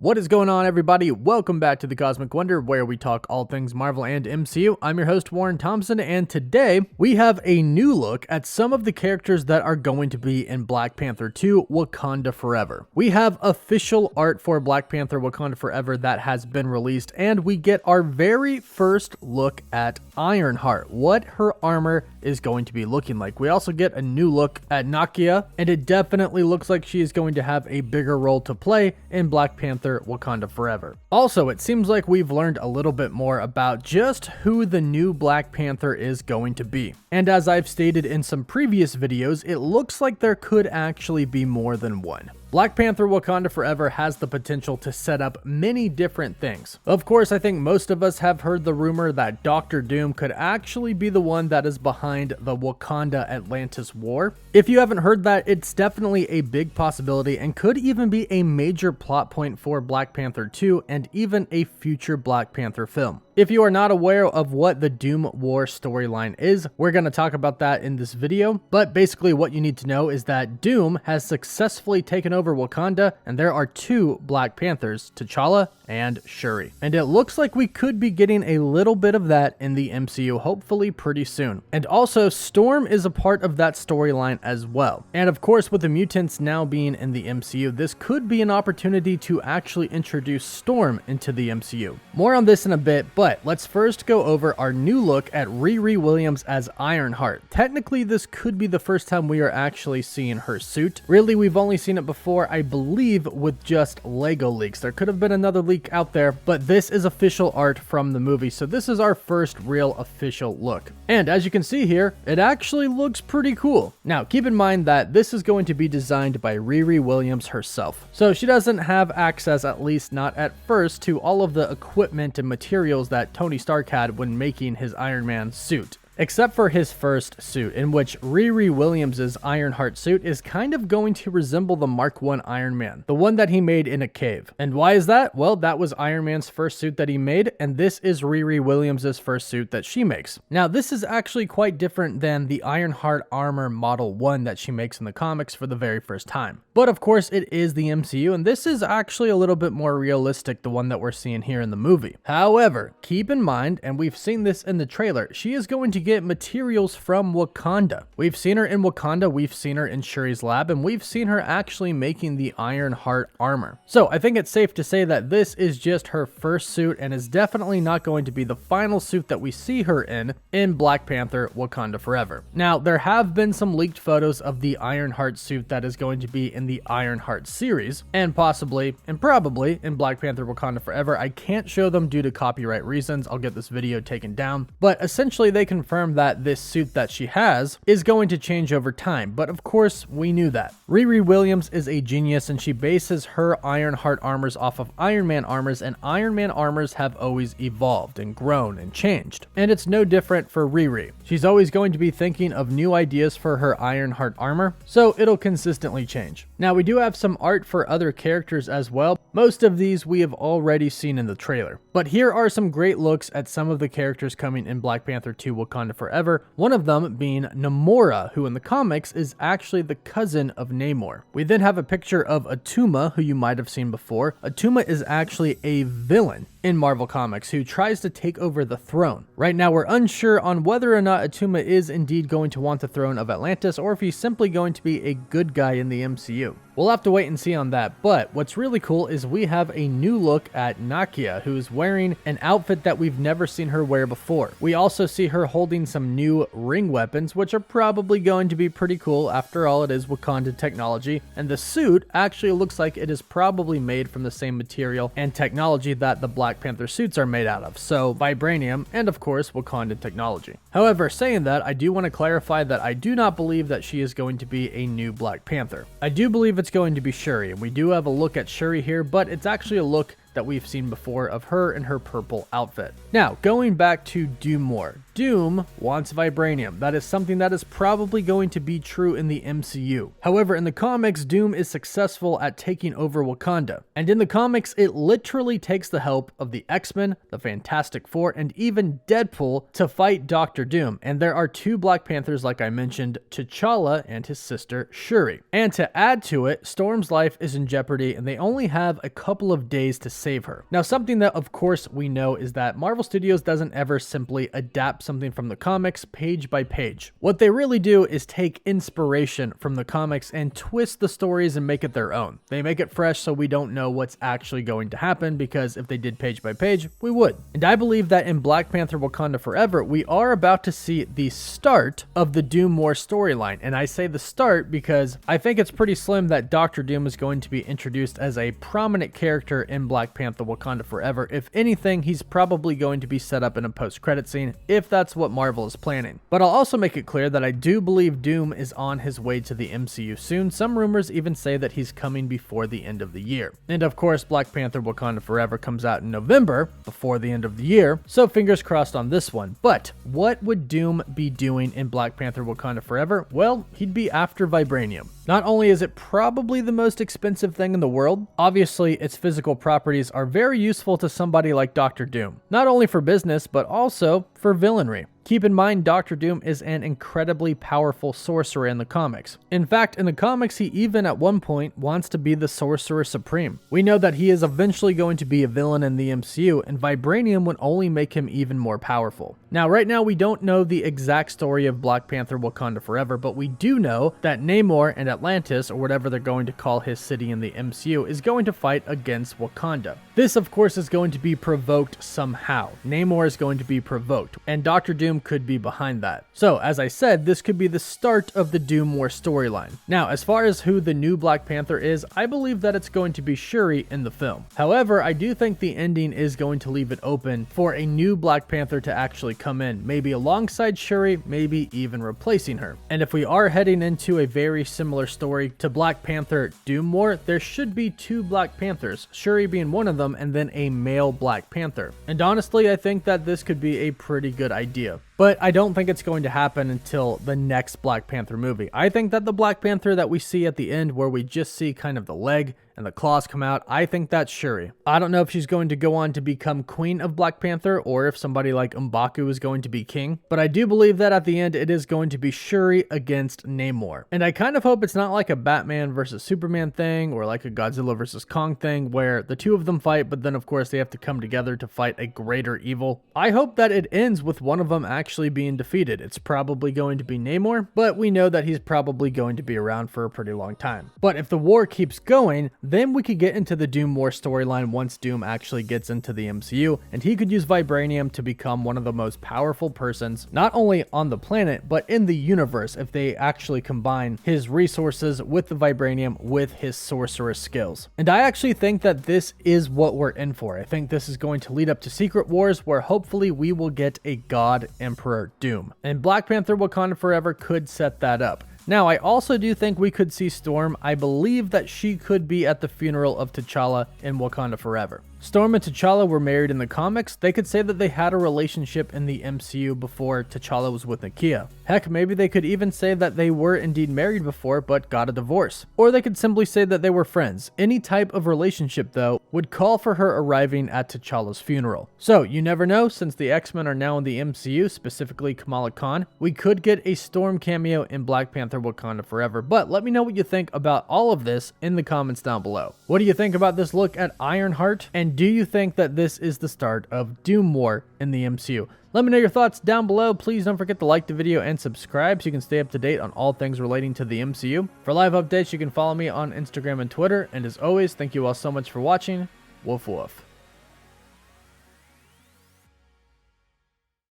What is going on, everybody? Welcome back to the Cosmic Wonder, where we talk all things Marvel and MCU. I'm your host, Warren Thompson, and today we have a new look at some of the characters that are going to be in Black Panther 2: Wakanda Forever. We have official art for Black Panther Wakanda Forever that has been released, and we get our very first look at Ironheart, what her armor is going to be looking like. We also get a new look at Nakia, and it definitely looks like she is going to have a bigger role to play in Black Panther Wakanda Forever. Also, it seems like we've learned a little bit more about just who the new Black Panther is going to be. And as I've stated in some previous videos, it looks like there could actually be more than one. Black Panther Wakanda Forever has the potential to set up many different things. Of course, I think most of us have heard the rumor that Dr. Doom could actually be the one that is behind the Wakanda-Atlantis war. If you haven't heard that, it's definitely a big possibility and could even be a major plot point for Black Panther 2 and even a future Black Panther film. If you are not aware of what the Doom War storyline is, we're going to talk about that in this video, but basically what you need to know is that Doom has successfully taken over Wakanda, and there are two Black Panthers, T'Challa and Shuri. And it looks like we could be getting a little bit of that in the MCU, hopefully pretty soon. And also, Storm is a part of that storyline as well. And of course, with the mutants now being in the MCU, this could be an opportunity to actually introduce Storm into the MCU. More on this in a bit, but let's first go over our new look at Riri Williams as Ironheart. Technically, this could be the first time we are actually seeing her suit. Really, we've only seen it before, I believe, with just Lego leaks. There could have been another leak out there, but this is official art from the movie, so this is our first real official look. And as you can see here, it actually looks pretty cool. Now, keep in mind that this is going to be designed by Riri Williams herself, so she doesn't have access, at least not at first, to all of the equipment and materials that Tony Stark had when making his Iron Man suit. Except for his first suit, in which Riri Williams' Ironheart suit is kind of going to resemble the Mark I Iron Man, the one that he made in a cave. And why is that? Well, that was Iron Man's first suit that he made, and this is Riri Williams' first suit that she makes. Now, this is actually quite different than the Ironheart Armor Model 1 that she makes in the comics for the very first time. But of course, it is the MCU, and this is actually a little bit more realistic, the one that we're seeing here in the movie. However, keep in mind, and we've seen this in the trailer, she is going to get materials from Wakanda. We've seen her in Wakanda, we've seen her in Shuri's lab, and we've seen her actually making the Ironheart armor. So I think it's safe to say that this is just her first suit and is definitely not going to be the final suit that we see her in Black Panther Wakanda Forever. Now, there have been some leaked photos of the Ironheart suit that is going to be in the Ironheart series, and possibly and probably in Black Panther Wakanda Forever. I can't show them due to copyright reasons. I'll get this video taken down, but essentially they confirm that this suit that she has is going to change over time, but of course we knew that. Riri Williams is a genius, and she bases her Ironheart armors off of Iron Man armors, and Iron Man armors have always evolved and grown and changed. And it's no different for Riri. She's always going to be thinking of new ideas for her Ironheart armor, so it'll consistently change. Now, we do have some art for other characters as well. Most of these we have already seen in the trailer, but here are some great looks at some of the characters coming in Black Panther 2 Wakanda Forever, one of them being Namora, who in the comics is actually the cousin of Namor. We then have a picture of Atuma, who you might have seen before. Atuma is actually a villain in Marvel Comics who tries to take over the throne. Right now, we're unsure on whether or not Atuma is indeed going to want the throne of Atlantis, or if he's simply going to be a good guy in the MCU. We'll have to wait and see on that, but what's really cool is we have a new look at Nakia, who's wearing an outfit that we've never seen her wear before. We also see her holding some new ring weapons, which are probably going to be pretty cool. After all, it is Wakanda technology, and the suit actually looks like it is probably made from the same material and technology that the Black Panther suits are made out of, so vibranium and of course Wakanda technology. However, saying that, I do want to clarify that I do not believe that she is going to be a new Black Panther. I do believe it's going to be Shuri, and we do have a look at Shuri here, but it's actually a look that we've seen before of her in her purple outfit. Now, going back to Doom more. Doom wants vibranium. That is something that is probably going to be true in the MCU. However, in the comics, Doom is successful at taking over Wakanda. And in the comics, it literally takes the help of the X-Men, the Fantastic Four, and even Deadpool to fight Dr. Doom. And there are two Black Panthers, like I mentioned, T'Challa and his sister Shuri. And to add to it, Storm's life is in jeopardy and they only have a couple of days to save her. Now, something that of course we know is that Marvel Studios doesn't ever simply adapt something from the comics page by page. What they really do is take inspiration from the comics and twist the stories and make it their own. They make it fresh so we don't know what's actually going to happen, because if they did page by page, we would. And I believe that in Black Panther Wakanda Forever, we are about to see the start of the Doom War storyline. And I say the start because I think it's pretty slim that Dr. Doom is going to be introduced as a prominent character in Black Panther Wakanda Forever. If anything, he's probably going to be set up in a post-credit scene, if that's what Marvel is planning. But I'll also make it clear that I do believe Doom is on his way to the MCU soon. Some rumors even say that he's coming before the end of the year. And of course, Black Panther Wakanda Forever comes out in November, before the end of the year, so fingers crossed on this one. But what would Doom be doing in Black Panther Wakanda Forever? Well, he'd be after vibranium. Not only is it probably the most expensive thing in the world, obviously its physical properties are very useful to somebody like Dr. Doom. Not only for business, but also for villainry. Keep in mind, Dr. Doom is an incredibly powerful sorcerer in the comics. In fact, in the comics, he even at one point wants to be the Sorcerer Supreme. We know that he is eventually going to be a villain in the MCU, and vibranium would only make him even more powerful. Now, right now, we don't know the exact story of Black Panther Wakanda Forever, but we do know that Namor and Atlantis, or whatever they're going to call his city in the MCU, is going to fight against Wakanda. This, of course, is going to be provoked somehow. Namor is going to be provoked, and Dr. Doom could be behind that. So, as I said, this could be the start of the Doom War storyline. Now, as far as who the new Black Panther is, I believe that it's going to be Shuri in the film. However, I do think the ending is going to leave it open for a new Black Panther to actually come in, maybe alongside Shuri, maybe even replacing her. And if we are heading into a very similar story to Black Panther Doom War, there should be two Black Panthers, Shuri being one of them, and then a male Black Panther. And honestly, I think that this could be a pretty good idea. But I don't think it's going to happen until the next Black Panther movie. I think that the Black Panther that we see at the end, where we just see kind of the leg and the claws come out, I think that's Shuri. I don't know if she's going to go on to become Queen of Black Panther, or if somebody like M'Baku is going to be king. But I do believe that at the end, it is going to be Shuri against Namor. And I kind of hope it's not like a Batman versus Superman thing, or like a Godzilla versus Kong thing, where the two of them fight, but then of course they have to come together to fight a greater evil. I hope that it ends with one of them actually being defeated. It's probably going to be Namor, but we know that he's probably going to be around for a pretty long time. But if the war keeps going, then we could get into the Doom War storyline once Doom actually gets into the MCU, and he could use vibranium to become one of the most powerful persons, not only on the planet, but in the universe, if they actually combine his resources with the vibranium with his sorcerer skills. And I actually think that this is what we're in for. I think this is going to lead up to Secret Wars, where hopefully we will get a God Emperor Doom. And Black Panther Wakanda Forever could set that up. Now, I also do think we could see Storm. I believe that she could be at the funeral of T'Challa in Wakanda Forever. Storm and T'Challa were married in the comics. They could say that they had a relationship in the MCU before T'Challa was with Nakia. Heck, maybe they could even say that they were indeed married before but got a divorce. Or they could simply say that they were friends. Any type of relationship, though, would call for her arriving at T'Challa's funeral. So, you never know, since the X-Men are now in the MCU, specifically Kamala Khan, we could get a Storm cameo in Black Panther Wakanda Forever. But let me know what you think about all of this in the comments down below. What do you think about this look at Ironheart? And do you think that this is the start of Doom War in the MCU? Let me know your thoughts down below. Please don't forget to like the video and subscribe so you can stay up to date on all things relating to the MCU. For live updates, you can follow me on Instagram and Twitter. And as always, thank you all so much for watching. Woof woof.